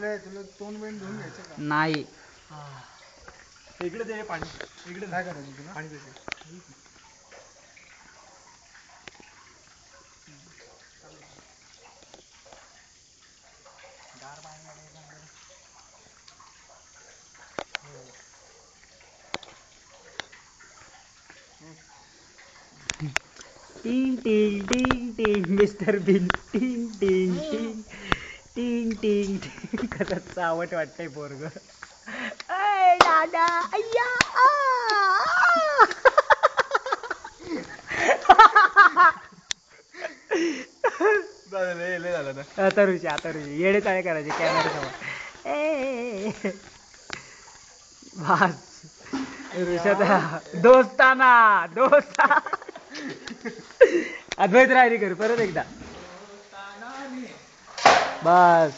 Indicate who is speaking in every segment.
Speaker 1: आपल्या तुला तोंड वेण घेऊन घ्यायचं का?
Speaker 2: नाही.
Speaker 1: इकडे दे पाणी. इकडे काय करायचं तुला? पाणी प्यायचं.
Speaker 2: टिंग टिंग टिंग टिंग मिस्टर बिन टिंग टिंग टिंग टिंग टिंग टिंग खरंच चावट वाटतंय पोरग. अय दादा अय्या तरुषी येडे चाळे करायचे कॅमेरा समोर. ए बस ऋषात दोस्ताना दोस्ता अद्वैत राहिली कर परत एकदा बस.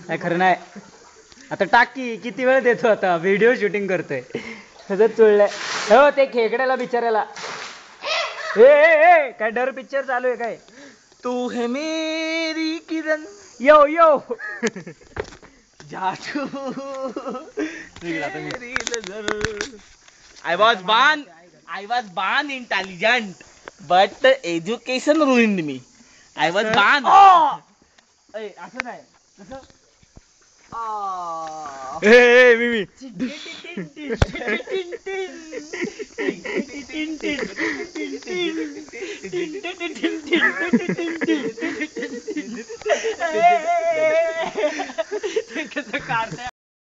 Speaker 2: नाही खरं नाही आता टाकी किती वेळ देतो आता व्हिडिओ शूटिंग करतोय सगळं चुळलंय. हो ते खेकड्याला बिचारायला ए काय डर पिक्चर चालू आहे काय?
Speaker 3: तू है मेरी किरण
Speaker 2: यो यो
Speaker 3: जादू I was born intelligent but education ruined me. I was born. असं नाही कसं
Speaker 2: मिमी कसं काढताय